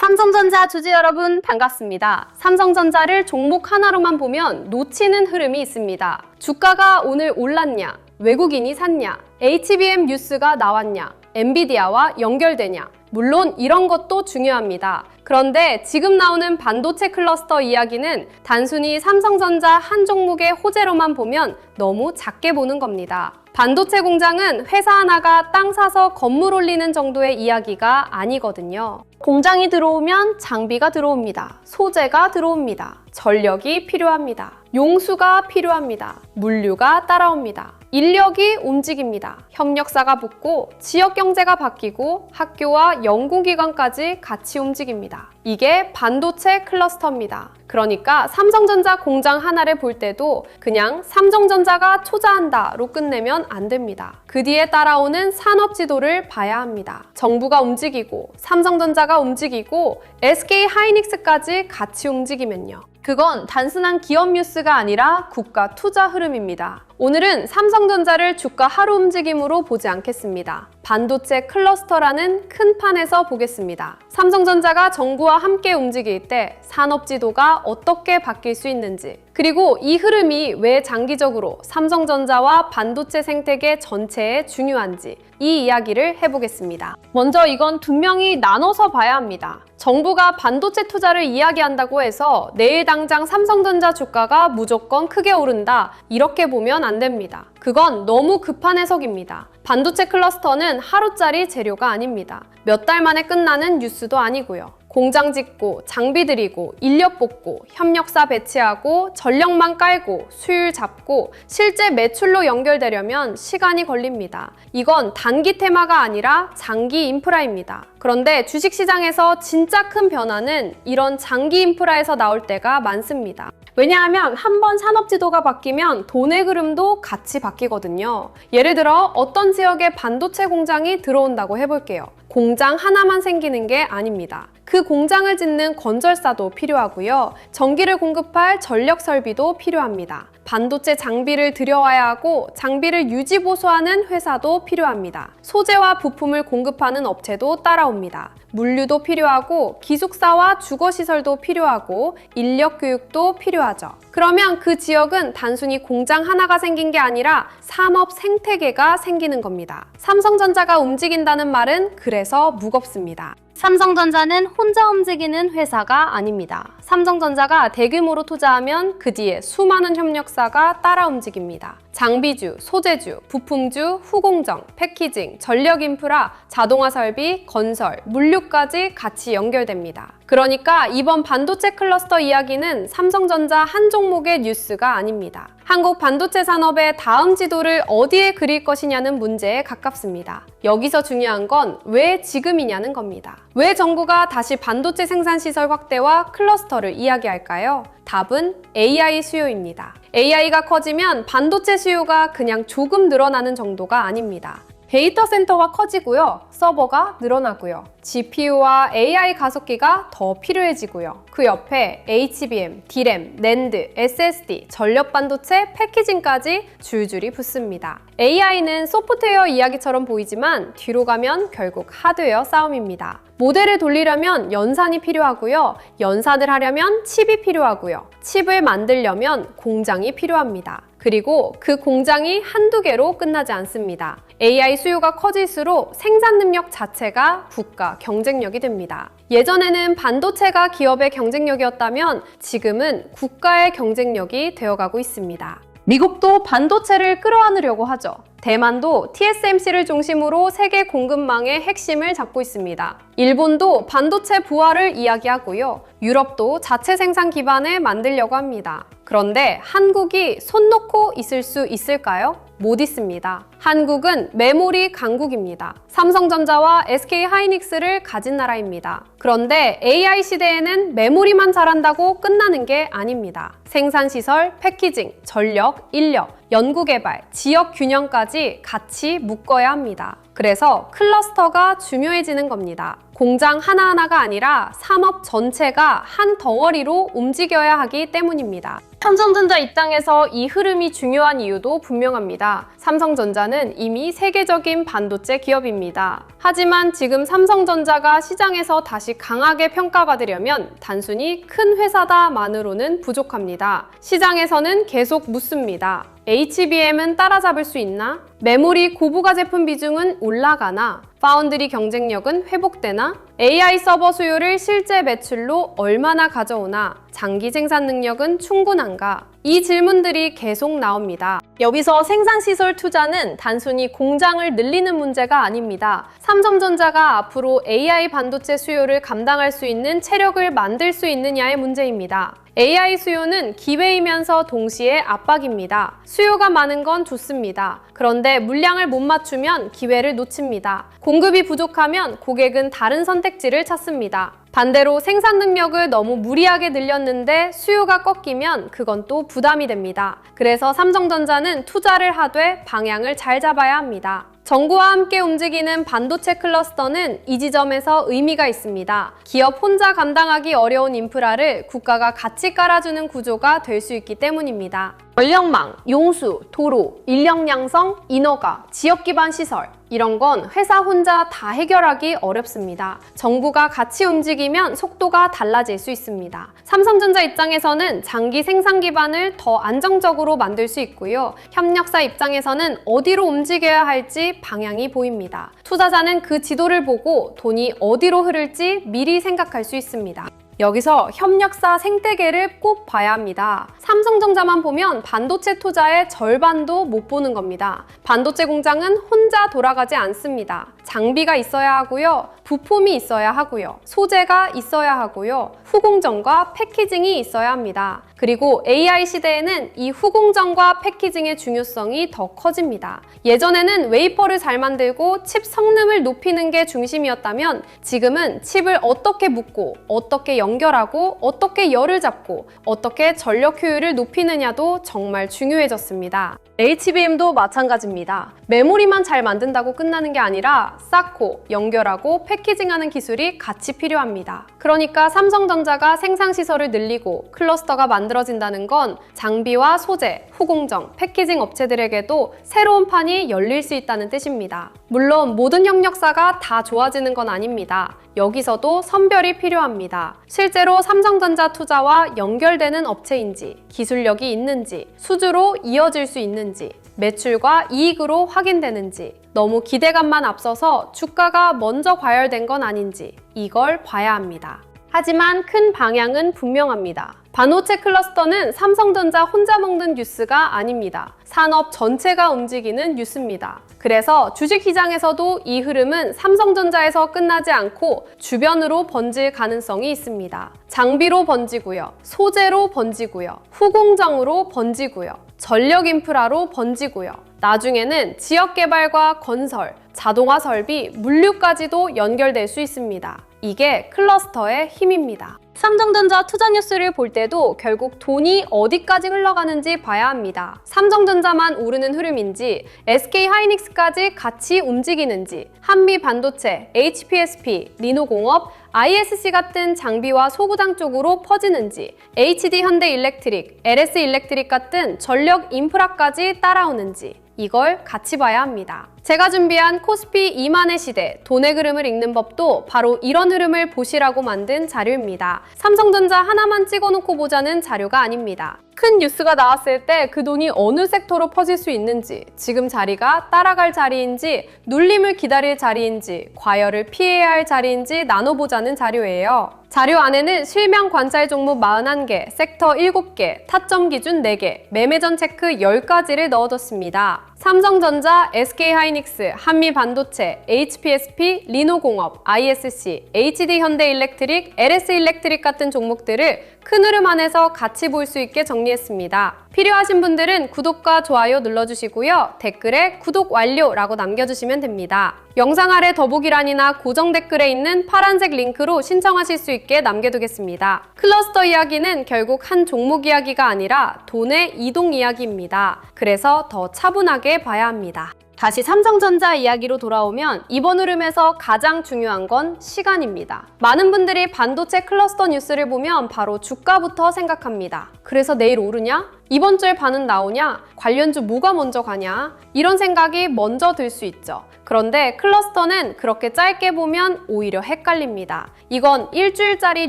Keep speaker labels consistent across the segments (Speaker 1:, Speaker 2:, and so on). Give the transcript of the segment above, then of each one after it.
Speaker 1: 삼성전자 주주 여러분 반갑습니다. 삼성전자를 종목 하나로만 보면 놓치는 흐름이 있습니다. 주가가 오늘 올랐냐, 외국인이 샀냐, HBM 뉴스가 나왔냐, 엔비디아와 연결되냐, 물론 이런 것도 중요합니다. 그런데 지금 나오는 반도체 클러스터 이야기는 단순히 삼성전자 한 종목의 호재로만 보면 너무 작게 보는 겁니다. 반도체 공장은 회사 하나가 땅 사서 건물 올리는 정도의 이야기가 아니거든요. 공장이 들어오면 장비가 들어옵니다. 소재가 들어옵니다. 전력이 필요합니다. 용수가 필요합니다. 물류가 따라옵니다. 인력이 움직입니다. 협력사가 붙고 지역 경제가 바뀌고 학교와 연구기관까지 같이 움직입니다. 이게 반도체 클러스터입니다. 그러니까 삼성전자 공장 하나를 볼 때도 그냥 삼성전자가 투자한다로 끝내면 안 됩니다. 그 뒤에 따라오는 산업 지도를 봐야 합니다. 정부가 움직이고 삼성전자가 움직이고 SK 하이닉스까지 같이 움직이면요. 그건 단순한 기업 뉴스가 아니라 국가 투자 흐름입니다. 오늘은 삼성전자를 주가 하루 움직임으로 보지 않겠습니다. 반도체 클러스터라는 큰 판에서 보겠습니다. 삼성전자가 정부와 함께 움직일 때 산업 지도가 어떻게 바뀔 수 있는지, 그리고 이 흐름이 왜 장기적으로 삼성전자와 반도체 생태계 전체에 중요한지 이 이야기를 해보겠습니다. 먼저 이건 분명히 나눠서 봐야 합니다. 정부가 반도체 투자를 이야기한다고 해서 내일 당장 삼성전자 주가가 무조건 크게 오른다, 이렇게 보면 안 됩니다. 그건 너무 급한 해석입니다. 반도체 클러스터는 하루짜리 재료가 아닙니다. 몇 달 만에 끝나는 뉴스도 아니고요. 공장 짓고, 장비 들이고, 인력 뽑고, 협력사 배치하고, 전력망 깔고, 수율 잡고, 실제 매출로 연결되려면 시간이 걸립니다. 이건 단기 테마가 아니라 장기 인프라입니다. 그런데 주식시장에서 진짜 큰 변화는 이런 장기 인프라에서 나올 때가 많습니다. 왜냐하면 한번 산업지도가 바뀌면 돈의 흐름도 같이 바뀌거든요. 예를 들어 어떤 지역에 반도체 공장이 들어온다고 해볼게요. 공장 하나만 생기는 게 아닙니다. 그 공장을 짓는 건설사도 필요하고요. 전기를 공급할 전력 설비도 필요합니다. 반도체 장비를 들여와야 하고 장비를 유지 보수하는 회사도 필요합니다. 소재와 부품을 공급하는 업체도 따라옵니다. 물류도 필요하고 기숙사와 주거시설도 필요하고 인력 교육도 필요하죠. 그러면 그 지역은 단순히 공장 하나가 생긴 게 아니라 산업 생태계가 생기는 겁니다. 삼성전자가 움직인다는 말은 그래서 무겁습니다. 삼성전자는 혼자 움직이는 회사가 아닙니다. 삼성전자가 대규모로 투자하면 그 뒤에 수많은 협력사가 따라 움직입니다. 장비주, 소재주, 부품주, 후공정, 패키징, 전력 인프라, 자동화 설비, 건설, 물류까지 같이 연결됩니다. 그러니까 이번 반도체 클러스터 이야기는 삼성전자 한 종목의 뉴스가 아닙니다. 한국 반도체 산업의 다음 지도를 어디에 그릴 것이냐는 문제에 가깝습니다. 여기서 중요한 건 왜 지금이냐는 겁니다. 왜 정부가 다시 반도체 생산시설 확대와 클러스터를 이야기할까요? 답은 AI 수요입니다. AI가 커지면 반도체 수요가 그냥 조금 늘어나는 정도가 아닙니다. 데이터 센터가 커지고요. 서버가 늘어나고요. GPU와 AI 가속기가 더 필요해지고요. 그 옆에 HBM, DRAM, NAND, SSD, 전력 반도체, 패키징까지 줄줄이 붙습니다. AI는 소프트웨어 이야기처럼 보이지만 뒤로 가면 결국 하드웨어 싸움입니다. 모델을 돌리려면 연산이 필요하고요. 연산을 하려면 칩이 필요하고요. 칩을 만들려면 공장이 필요합니다. 그리고 그 공장이 한두 개로 끝나지 않습니다. AI 수요가 커질수록 생산 능력 자체가 국가 경쟁력이 됩니다. 예전에는 반도체가 기업의 경쟁력이었다면 지금은 국가의 경쟁력이 되어가고 있습니다. 미국도 반도체를 끌어안으려고 하죠. 대만도 TSMC를 중심으로 세계 공급망의 핵심을 잡고 있습니다. 일본도 반도체 부활을 이야기하고요. 유럽도 자체 생산 기반을 만들려고 합니다. 그런데 한국이 손 놓고 있을 수 있을까요? 못 있습니다. 한국은 메모리 강국입니다. 삼성전자와 SK 하이닉스를 가진 나라입니다. 그런데 AI 시대에는 메모리만 잘한다고 끝나는 게 아닙니다. 생산시설, 패키징, 전력, 인력, 연구개발, 지역 균형까지 같이 묶어야 합니다. 그래서 클러스터가 중요해지는 겁니다. 공장 하나하나가 아니라 산업 전체가 한 덩어리로 움직여야 하기 때문입니다. 삼성전자 입장에서 이 흐름이 중요한 이유도 분명합니다. 삼성전자는 이미 세계적인 반도체 기업입니다. 하지만 지금 삼성전자가 시장에서 다시 강하게 평가받으려면 단순히 큰 회사다만으로는 부족합니다. 시장에서는 계속 묻습니다. HBM은 따라잡을 수 있나? 메모리 고부가 제품 비중은 올라가나? 파운드리 경쟁력은 회복되나? AI 서버 수요를 실제 매출로 얼마나 가져오나? 장기 생산 능력은 충분한가? 이 질문들이 계속 나옵니다. 여기서 생산시설 투자는 단순히 공장을 늘리는 문제가 아닙니다. 삼성전자가 앞으로 AI 반도체 수요를 감당할 수 있는 체력을 만들 수 있느냐의 문제입니다. AI 수요는 기회이면서 동시에 압박입니다. 수요가 많은 건 좋습니다. 그런데 물량을 못 맞추면 기회를 놓칩니다. 공급이 부족하면 고객은 다른 선택지를 찾습니다. 반대로 생산 능력을 너무 무리하게 늘렸는데 수요가 꺾이면 그건 또 부담이 됩니다. 그래서 삼성전자는 투자를 하되 방향을 잘 잡아야 합니다. 정부와 함께 움직이는 반도체 클러스터는 이 지점에서 의미가 있습니다. 기업 혼자 감당하기 어려운 인프라를 국가가 같이 깔아주는 구조가 될 수 있기 때문입니다. 전력망, 용수, 도로, 인력 양성, 인허가, 지역 기반 시설 이런 건 회사 혼자 다 해결하기 어렵습니다. 정부가 같이 움직이면 속도가 달라질 수 있습니다. 삼성전자 입장에서는 장기 생산 기반을 더 안정적으로 만들 수 있고요. 협력사 입장에서는 어디로 움직여야 할지 방향이 보입니다. 투자자는 그 지도를 보고 돈이 어디로 흐를지 미리 생각할 수 있습니다. 여기서 협력사 생태계를 꼭 봐야 합니다. 삼성전자만 보면 반도체 투자의 절반도 못 보는 겁니다. 반도체 공장은 혼자 돌아가지 않습니다. 장비가 있어야 하고요. 부품이 있어야 하고요. 소재가 있어야 하고요. 후공정과 패키징이 있어야 합니다. 그리고 AI 시대에는 이 후공정과 패키징의 중요성이 더 커집니다. 예전에는 웨이퍼를 잘 만들고 칩 성능을 높이는 게 중심이었다면 지금은 칩을 어떻게 묶고 어떻게 연결하고 어떻게 열을 잡고 어떻게 전력 효율을 높이느냐도 정말 중요해졌습니다. HBM도 마찬가지입니다. 메모리만 잘 만든다고 끝나는 게 아니라 쌓고 연결하고 패키징하는 기술이 같이 필요합니다. 그러니까 삼성전자가 생산시설을 늘리고 클러스터가 만들어진다는 건 장비와 소재, 후공정, 패키징 업체들에게도 새로운 판이 열릴 수 있다는 뜻입니다. 물론 모든 협력사가 다 좋아지는 건 아닙니다. 여기서도 선별이 필요합니다. 실제로 삼성전자 투자와 연결되는 업체인지, 기술력이 있는지, 수주로 이어질 수 있는지, 매출과 이익으로 확인되는지, 너무 기대감만 앞서서 주가가 먼저 과열된 건 아닌지 이걸 봐야 합니다. 하지만 큰 방향은 분명합니다. 반도체 클러스터는 삼성전자 혼자 먹는 뉴스가 아닙니다. 산업 전체가 움직이는 뉴스입니다. 그래서 주식시장에서도 이 흐름은 삼성전자에서 끝나지 않고 주변으로 번질 가능성이 있습니다. 장비로 번지고요. 소재로 번지고요. 후공정으로 번지고요. 전력 인프라로 번지고요. 나중에는 지역개발과 건설, 자동화 설비, 물류까지도 연결될 수 있습니다. 이게 클러스터의 힘입니다. 삼성전자 투자 뉴스를 볼 때도 결국 돈이 어디까지 흘러가는지 봐야 합니다. 삼성전자만 오르는 흐름인지 SK하이닉스까지 같이 움직이는지 한미반도체, HPSP, 리노공업, ISC 같은 장비와 소구장 쪽으로 퍼지는지 HD현대일렉트릭, LS일렉트릭 같은 전력 인프라까지 따라오는지 이걸 같이 봐야 합니다. 제가 준비한 코스피 2만의 시대, 돈의 흐름을 읽는 법도 바로 이런 흐름을 보시라고 만든 자료입니다. 삼성전자 하나만 찍어놓고 보자는 자료가 아닙니다. 큰 뉴스가 나왔을 때 그 돈이 어느 섹터로 퍼질 수 있는지, 지금 자리가 따라갈 자리인지, 눌림을 기다릴 자리인지, 과열을 피해야 할 자리인지 나눠보자는 자료예요. 자료 안에는 실명 관찰 종목 41개, 섹터 7개, 타점 기준 4개, 매매전 체크 10가지를 넣어뒀습니다. 삼성전자, SK하이닉스, 한미반도체, HPSP, 리노공업, ISC, HD현대일렉트릭, LS일렉트릭 같은 종목들을 큰 흐름 안에서 같이 볼 수 있게 정리했습니다. 필요하신 분들은 구독과 좋아요 눌러주시고요. 댓글에 구독 완료라고 남겨주시면 됩니다. 영상 아래 더보기란이나 고정 댓글에 있는 파란색 링크로 신청하실 수 있게 남겨두겠습니다. 클러스터 이야기는 결국 한 종목 이야기가 아니라 돈의 이동 이야기입니다. 그래서 더 차분하게 봐야 합니다. 다시 삼성전자 이야기로 돌아오면 이번 흐름에서 가장 중요한 건 시간입니다. 많은 분들이 반도체 클러스터 뉴스를 보면 바로 주가부터 생각합니다. 그래서 내일 오르냐? 이번 주에 반응 나오냐? 관련주 뭐가 먼저 가냐? 이런 생각이 먼저 들 수 있죠. 그런데 클러스터는 그렇게 짧게 보면 오히려 헷갈립니다. 이건 일주일짜리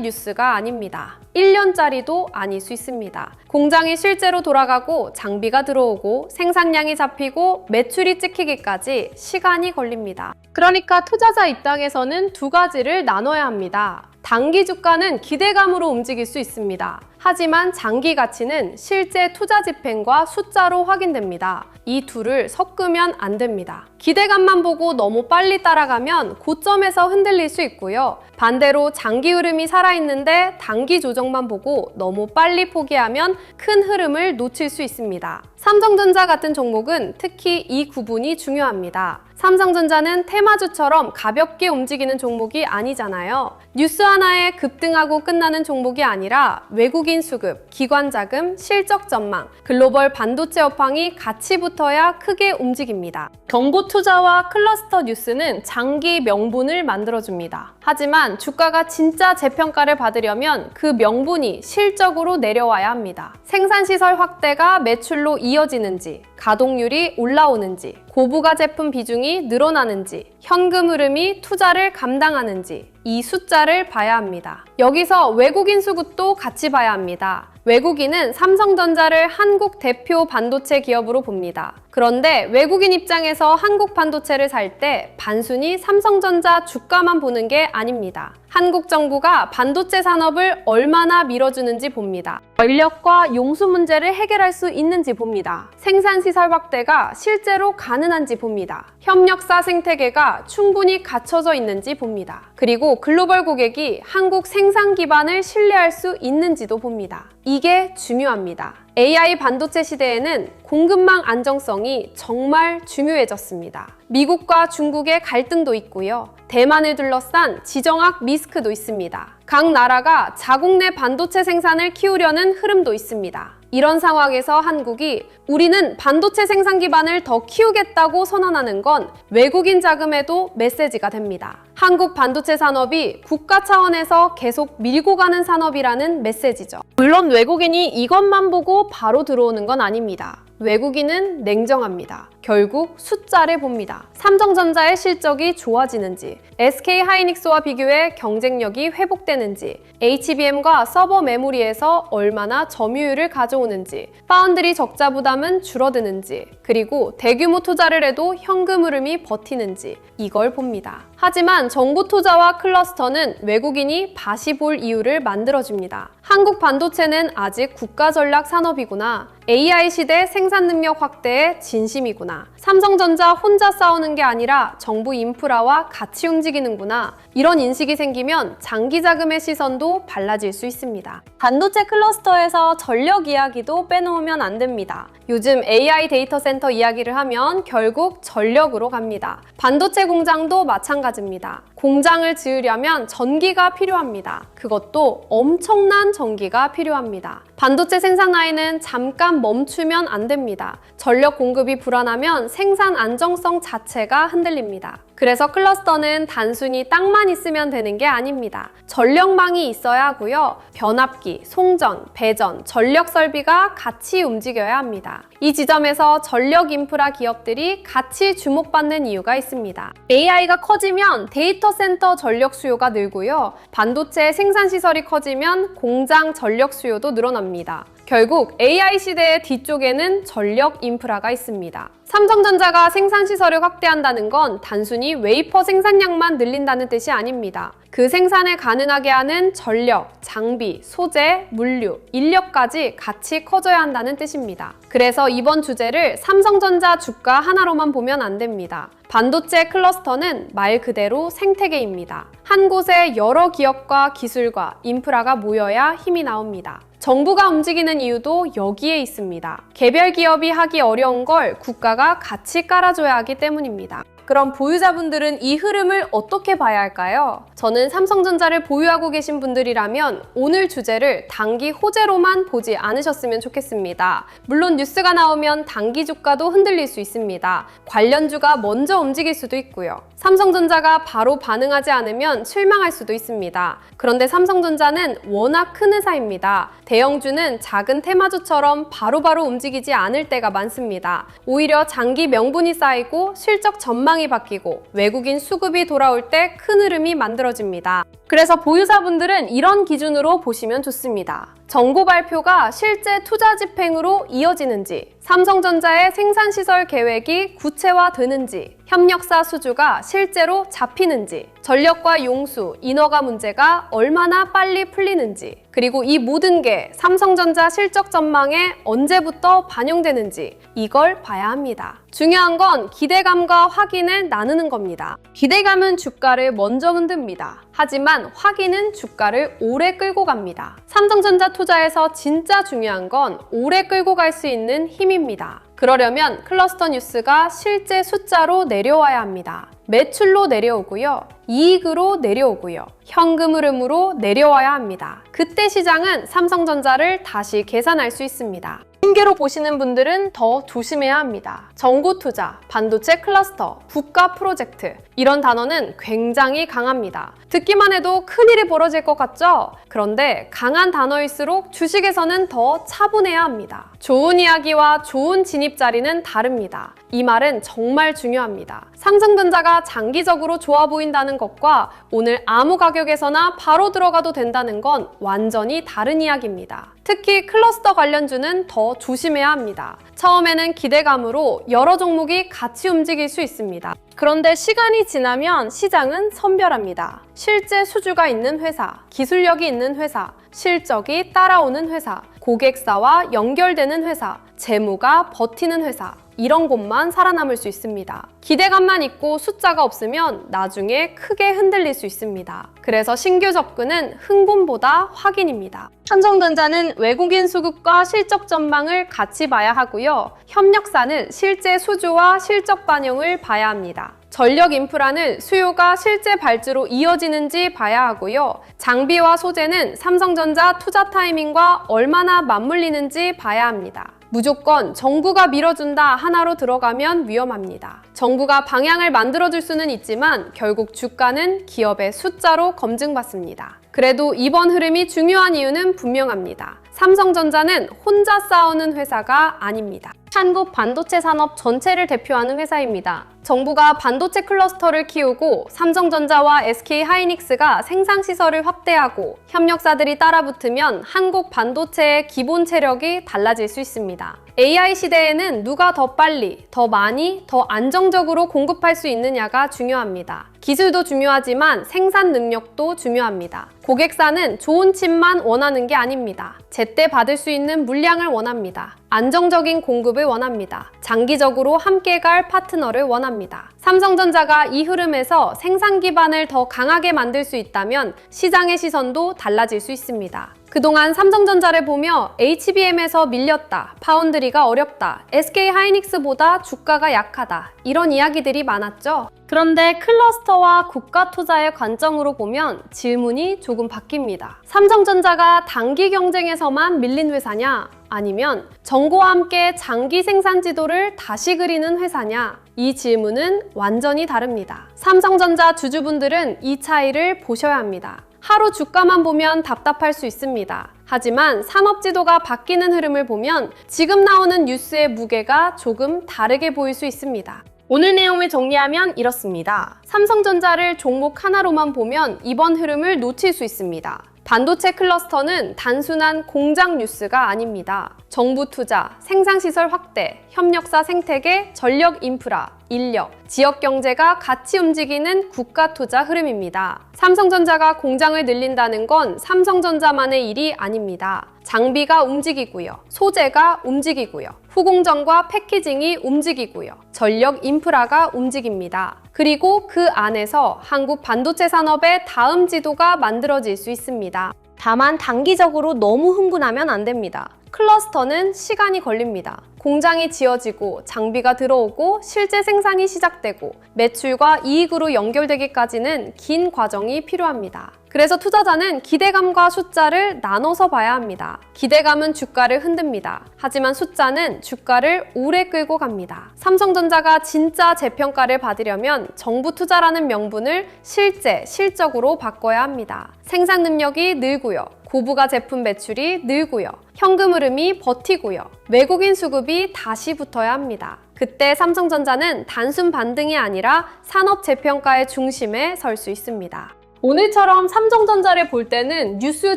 Speaker 1: 뉴스가 아닙니다. 1년짜리도 아닐 수 있습니다. 공장이 실제로 돌아가고 장비가 들어오고 생산량이 잡히고 매출이 찍히기까지 시간이 걸립니다. 그러니까 투자자 입장에서는 두 가지를 나눠야 합니다. 단기 주가는 기대감으로 움직일 수 있습니다. 하지만 장기 가치는 실제 투자 집행과 숫자로 확인됩니다. 이 둘을 섞으면 안 됩니다. 기대감만 보고 너무 빨리 따라가면 고점에서 흔들릴 수 있고요. 반대로 장기 흐름이 살아있는데 단기 조정만 보고 너무 빨리 포기하면 큰 흐름을 놓칠 수 있습니다. 삼성전자 같은 종목은 특히 이 구분이 중요합니다. 삼성전자는 테마주처럼 가볍게 움직이는 종목이 아니잖아요. 뉴스 하나에 급등하고 끝나는 종목이 아니라 외국인 수급, 기관 자금, 실적 전망, 글로벌 반도체 업황이 같이 붙어야 크게 움직입니다. 경고 투자와 클러스터 뉴스는 장기 명분을 만들어줍니다. 하지만 주가가 진짜 재평가를 받으려면 그 명분이 실적으로 내려와야 합니다. 생산시설 확대가 매출로 이어지는지, 가동률이 올라오는지, 고부가 제품 비중이 늘어나는지, 현금 흐름이 투자를 감당하는지 이 숫자를 봐야 합니다. 여기서 외국인 수급도 같이 봐야 합니다. 외국인은 삼성전자를 한국 대표 반도체 기업으로 봅니다. 그런데 외국인 입장에서 한국 반도체를 살 때 단순히 삼성전자 주가만 보는 게 아닙니다. 한국 정부가 반도체 산업을 얼마나 밀어주는지 봅니다. 전력과 용수 문제를 해결할 수 있는지 봅니다. 생산시설 확대가 실제로 가능한지 봅니다. 협력사 생태계가 충분히 갖춰져 있는지 봅니다. 그리고 글로벌 고객이 한국 생산 기반을 신뢰할 수 있는지도 봅니다. 이게 중요합니다. AI 반도체 시대에는 공급망 안정성이 정말 중요해졌습니다. 미국과 중국의 갈등도 있고요. 대만을 둘러싼 지정학 리스크도 있습니다. 각 나라가 자국 내 반도체 생산을 키우려는 흐름도 있습니다. 이런 상황에서 한국이 우리는 반도체 생산 기반을 더 키우겠다고 선언하는 건 외국인 자금에도 메시지가 됩니다. 한국 반도체 산업이 국가 차원에서 계속 밀고 가는 산업이라는 메시지죠. 물론 외국인이 이것만 보고 바로 들어오는 건 아닙니다. 외국인은 냉정합니다. 결국 숫자를 봅니다. 삼성전자의 실적이 좋아지는지, SK하이닉스와 비교해 경쟁력이 회복되는지, HBM과 서버 메모리에서 얼마나 점유율을 가져오는지, 파운드리 적자 부담은 줄어드는지, 그리고 대규모 투자를 해도 현금 흐름이 버티는지 이걸 봅니다. 하지만 정부 투자와 클러스터는 외국인이 다시 볼 이유를 만들어줍니다. 한국 반도체는 아직 국가 전략 산업이구나. AI 시대 생산 능력 확대에 진심이구나. 삼성전자 혼자 싸우는 게 아니라 정부 인프라와 같이 움직이는구나. 이런 인식이 생기면 장기 자금의 시선도 달라질 수 있습니다. 반도체 클러스터에서 전력 이야기도 빼놓으면 안 됩니다. 요즘 AI 데이터 센터 이야기를 하면 결국 전력으로 갑니다. 반도체 공장도 마찬가지입니다. 공장을 지으려면 전기가 필요합니다. 그것도 엄청난 전기가 필요합니다. 반도체 생산 라인은 잠깐 멈추면 안 됩니다. 전력 공급이 불안하면 생산 안정성 자체가 흔들립니다. 그래서 클러스터는 단순히 땅만 있으면 되는 게 아닙니다. 전력망이 있어야 하고요. 변압기, 송전, 배전, 전력 설비가 같이 움직여야 합니다. 이 지점에서 전력 인프라 기업들이 같이 주목받는 이유가 있습니다. AI가 커지면 데이터 센터 전력 수요가 늘고요. 반도체 생산 시설이 커지면 공장 전력 수요도 늘어납니다. 결국 AI 시대의 뒤쪽에는 전력 인프라가 있습니다. 삼성전자가 생산 시설을 확대한다는 건 단순히 웨이퍼 생산량만 늘린다는 뜻이 아닙니다. 그 생산을 가능하게 하는 전력, 장비, 소재, 물류, 인력까지 같이 커져야 한다는 뜻입니다. 그래서 이번 주제를 삼성전자 주가 하나로만 보면 안 됩니다. 반도체 클러스터는 말 그대로 생태계입니다. 한 곳에 여러 기업과 기술과 인프라가 모여야 힘이 나옵니다. 정부가 움직이는 이유도 여기에 있습니다. 개별 기업이 하기 어려운 걸 국가가 같이 깔아줘야 하기 때문입니다. 그럼 보유자분들은 이 흐름을 어떻게 봐야 할까요? 저는 삼성전자를 보유하고 계신 분들이라면 오늘 주제를 단기 호재로만 보지 않으셨으면 좋겠습니다. 물론 뉴스가 나오면 단기 주가도 흔들릴 수 있습니다. 관련주가 먼저 움직일 수도 있고요. 삼성전자가 바로 반응하지 않으면 실망할 수도 있습니다. 그런데 삼성전자는 워낙 큰 회사입니다. 대형주는 작은 테마주처럼 바로바로 움직이지 않을 때가 많습니다. 오히려 장기 명분이 쌓이고 실적 전망이 바뀌고 외국인 수급이 돌아올 때 큰 흐름이 만들어집니다. 그래서 보유자분들은 이런 기준으로 보시면 좋습니다. 정보 발표가 실제 투자 집행으로 이어지는지, 삼성전자의 생산시설 계획이 구체화되는지, 협력사 수주가 실제로 잡히는지, 전력과 용수, 인허가 문제가 얼마나 빨리 풀리는지, 그리고 이 모든 게 삼성전자 실적 전망에 언제부터 반영되는지 이걸 봐야 합니다. 중요한 건 기대감과 확인을 나누는 겁니다. 기대감은 주가를 먼저 흔듭니다. 하지만 확인은 주가를 오래 끌고 갑니다. 삼성전자 투자에서 진짜 중요한 건 오래 끌고 갈 수 있는 힘입니다. 그러려면 클러스터 뉴스가 실제 숫자로 내려와야 합니다. 매출로 내려오고요. 이익으로 내려오고요. 현금 흐름으로 내려와야 합니다. 그때 시장은 삼성전자를 다시 계산할 수 있습니다. 신계로 보시는 분들은 더 조심해야 합니다. 정고 투자, 반도체 클러스터, 국가 프로젝트 이런 단어는 굉장히 강합니다. 듣기만 해도 큰일이 벌어질 것 같죠? 그런데 강한 단어일수록 주식에서는 더 차분해야 합니다. 좋은 이야기와 좋은 진입 자리는 다릅니다. 이 말은 정말 중요합니다. 삼성전자가 장기적으로 좋아 보인다는 것과 오늘 아무 가격에서나 바로 들어가도 된다는 건 완전히 다른 이야기입니다. 특히 클러스터 관련주는 더 조심해야 합니다. 처음에는 기대감으로 여러 종목이 같이 움직일 수 있습니다. 그런데 시간이 지나면 시장은 선별합니다. 실제 수주가 있는 회사, 기술력이 있는 회사, 실적이 따라오는 회사, 고객사와 연결되는 회사, 재무가 버티는 회사, 이런 곳만 살아남을 수 있습니다. 기대감만 있고 숫자가 없으면 나중에 크게 흔들릴 수 있습니다. 그래서 신규 접근은 흥분보다 확인입니다. 삼성전자는 외국인 수급과 실적 전망을 같이 봐야 하고요. 협력사는 실제 수주와 실적 반영을 봐야 합니다. 전력 인프라는 수요가 실제 발주로 이어지는지 봐야 하고요. 장비와 소재는 삼성전자 투자 타이밍과 얼마나 맞물리는지 봐야 합니다. 무조건 정부가 밀어준다 하나로 들어가면 위험합니다. 정부가 방향을 만들어줄 수는 있지만 결국 주가는 기업의 숫자로 검증받습니다. 그래도 이번 흐름이 중요한 이유는 분명합니다. 삼성전자는 혼자 싸우는 회사가 아닙니다. 한국 반도체 산업 전체를 대표하는 회사입니다. 정부가 반도체 클러스터를 키우고 삼성전자와 SK하이닉스가 생산시설을 확대하고 협력사들이 따라붙으면 한국 반도체의 기본 체력이 달라질 수 있습니다. AI 시대에는 누가 더 빨리, 더 많이, 더 안정적으로 공급할 수 있느냐가 중요합니다. 기술도 중요하지만 생산 능력도 중요합니다. 고객사는 좋은 칩만 원하는 게 아닙니다. 제때 받을 수 있는 물량을 원합니다. 안정적인 공급을 원합니다. 장기적으로 함께 갈 파트너를 원합니다. 삼성전자가 이 흐름에서 생산 기반을 더 강하게 만들 수 있다면 시장의 시선도 달라질 수 있습니다. 그동안 삼성전자를 보며 HBM에서 밀렸다, 파운드리가 어렵다, SK하이닉스보다 주가가 약하다 이런 이야기들이 많았죠. 그런데 클러스터와 국가 투자의 관점으로 보면 질문이 조금 바뀝니다. 삼성전자가 단기 경쟁에서만 밀린 회사냐? 아니면 정고와 함께 장기 생산 지도를 다시 그리는 회사냐? 이 질문은 완전히 다릅니다. 삼성전자 주주분들은 이 차이를 보셔야 합니다. 하루 주가만 보면 답답할 수 있습니다. 하지만 산업 지도가 바뀌는 흐름을 보면 지금 나오는 뉴스의 무게가 조금 다르게 보일 수 있습니다. 오늘 내용을 정리하면 이렇습니다. 삼성전자를 종목 하나로만 보면 이번 흐름을 놓칠 수 있습니다. 반도체 클러스터는 단순한 공장 뉴스가 아닙니다. 정부 투자, 생산시설 확대, 협력사 생태계, 전력 인프라, 인력, 지역 경제가 같이 움직이는 국가 투자 흐름입니다. 삼성전자가 공장을 늘린다는 건 삼성전자만의 일이 아닙니다. 장비가 움직이고요. 소재가 움직이고요. 후공정과 패키징이 움직이고요. 전력 인프라가 움직입니다. 그리고 그 안에서 한국 반도체 산업의 다음 지도가 만들어질 수 있습니다. 다만 단기적으로 너무 흥분하면 안 됩니다. 클러스터는 시간이 걸립니다. 공장이 지어지고 장비가 들어오고 실제 생산이 시작되고 매출과 이익으로 연결되기까지는 긴 과정이 필요합니다. 그래서 투자자는 기대감과 숫자를 나눠서 봐야 합니다. 기대감은 주가를 흔듭니다. 하지만 숫자는 주가를 오래 끌고 갑니다. 삼성전자가 진짜 재평가를 받으려면 정부 투자라는 명분을 실적으로 바꿔야 합니다. 생산 능력이 늘고요. 고부가 제품 매출이 늘고요. 현금 흐름이 버티고요. 외국인 수급이 다시 붙어야 합니다. 그때 삼성전자는 단순 반등이 아니라 산업 재평가의 중심에 설 수 있습니다. 오늘처럼 삼성전자를 볼 때는 뉴스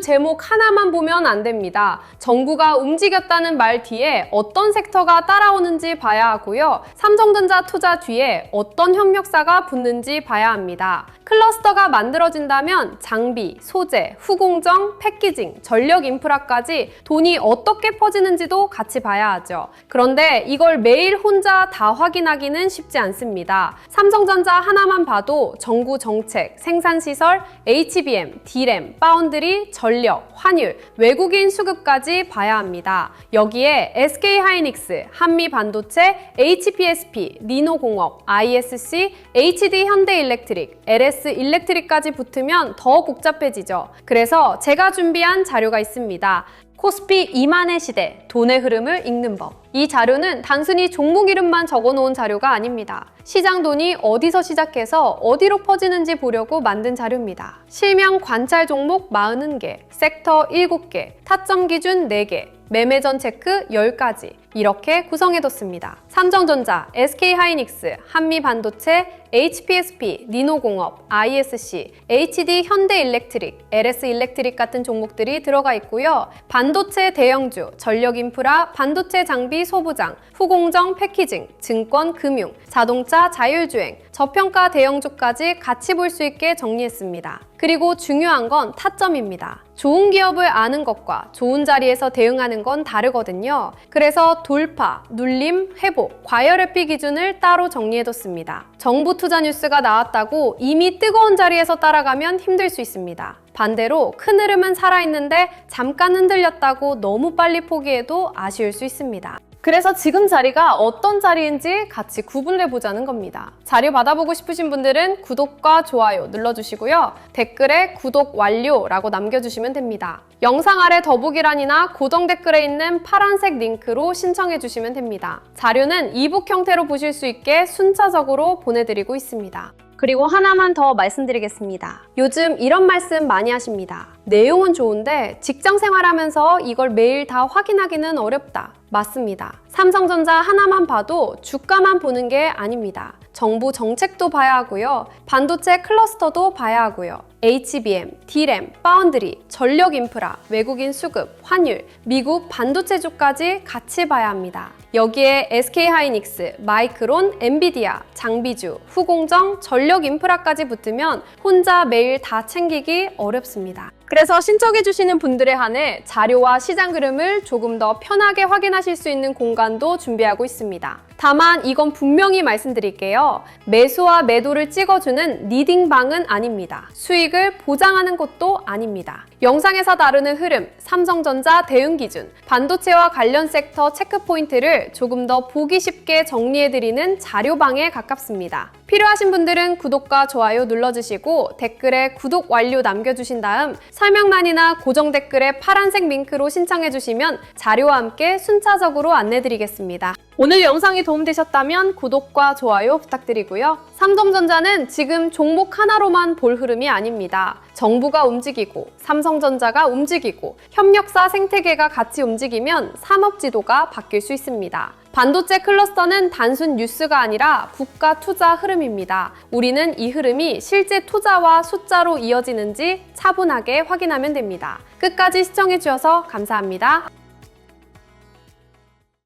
Speaker 1: 제목 하나만 보면 안 됩니다. 정부가 움직였다는 말 뒤에 어떤 섹터가 따라오는지 봐야 하고요. 삼성전자 투자 뒤에 어떤 협력사가 붙는지 봐야 합니다. 클러스터가 만들어진다면 장비, 소재, 후공정, 패키징, 전력 인프라까지 돈이 어떻게 퍼지는지도 같이 봐야 하죠. 그런데 이걸 매일 혼자 다 확인하기는 쉽지 않습니다. 삼성전자 하나만 봐도 정부 정책, 생산시설, HBM, D램, 파운드리, 전력, 환율, 외국인 수급까지 봐야 합니다. 여기에 SK하이닉스, 한미반도체, HPSP, 리노공업, ISC, HD현대일렉트릭, LS일렉트릭까지 붙으면 더 복잡해지죠. 그래서 제가 준비한 자료가 있습니다. 코스피 2만의 시대, 돈의 흐름을 읽는 법. 이 자료는 단순히 종목 이름만 적어놓은 자료가 아닙니다. 시장 돈이 어디서 시작해서 어디로 퍼지는지 보려고 만든 자료입니다. 실명 관찰 종목 40개, 섹터 7개, 타점 기준 4개, 매매전 체크 10가지 이렇게 구성해뒀습니다. 삼성전자, SK하이닉스, 한미반도체, HPSP, 니노공업, ISC, HD현대일렉트릭, LS일렉트릭 같은 종목들이 들어가 있고요. 반도체 대형주, 전력인프라, 반도체 장비 소부장, 후공정 패키징, 증권 금융, 자동차 자율주행, 저평가 대형주까지 같이 볼 수 있게 정리했습니다. 그리고 중요한 건 타점입니다. 좋은 기업을 아는 것과 좋은 자리에서 대응하는 건 다르거든요. 그래서 돌파, 눌림, 회복, 과열회피 기준을 따로 정리해뒀습니다. 정부 투자 뉴스가 나왔다고 이미 뜨거운 자리에서 따라가면 힘들 수 있습니다. 반대로 큰 흐름은 살아있는데 잠깐 흔들렸다고 너무 빨리 포기해도 아쉬울 수 있습니다. 그래서 지금 자리가 어떤 자리인지 같이 구분해 보자는 겁니다. 자료 받아보고 싶으신 분들은 구독과 좋아요 눌러주시고요. 댓글에 구독 완료라고 남겨주시면 됩니다. 영상 아래 더보기란이나 고정 댓글에 있는 파란색 링크로 신청해 주시면 됩니다. 자료는 이북 형태로 보실 수 있게 순차적으로 보내드리고 있습니다. 그리고 하나만 더 말씀드리겠습니다. 요즘 이런 말씀 많이 하십니다. 내용은 좋은데 직장 생활하면서 이걸 매일 다 확인하기는 어렵다. 맞습니다. 삼성전자 하나만 봐도 주가만 보는 게 아닙니다. 정부 정책도 봐야 하고요. 반도체 클러스터도 봐야 하고요. HBM, D램, 파운드리, 전력 인프라, 외국인 수급, 환율, 미국 반도체주까지 같이 봐야 합니다. 여기에 SK하이닉스, 마이크론, 엔비디아, 장비주, 후공정, 전력 인프라까지 붙으면 혼자 매일 다 챙기기 어렵습니다. 그래서 신청해주시는 분들에 한해 자료와 시장 흐름을 조금 더 편하게 확인하실 수 있는 공간도 준비하고 있습니다. 다만 이건 분명히 말씀드릴게요. 매수와 매도를 찍어주는 리딩방은 아닙니다. 수익을 보장하는 것도 아닙니다. 영상에서 다루는 흐름, 삼성전자 대응 기준, 반도체와 관련 섹터 체크포인트를 조금 더 보기 쉽게 정리해드리는 자료방에 가깝습니다. 필요하신 분들은 구독과 좋아요 눌러주시고 댓글에 구독 완료 남겨주신 다음 설명란이나 고정 댓글에 파란색 링크로 신청해주시면 자료와 함께 순차적으로 안내드리겠습니다. 오늘 영상이 도움되셨다면 구독과 좋아요 부탁드리고요. 삼성전자는 지금 종목 하나로만 볼 흐름이 아닙니다. 정부가 움직이고 삼성전자가 움직이고 협력사 생태계가 같이 움직이면 산업 지도가 바뀔 수 있습니다. 반도체 클러스터는 단순 뉴스가 아니라 국가 투자 흐름입니다. 우리는 이 흐름이 실제 투자와 숫자로 이어지는지 차분하게 확인하면 됩니다. 끝까지 시청해주셔서 감사합니다.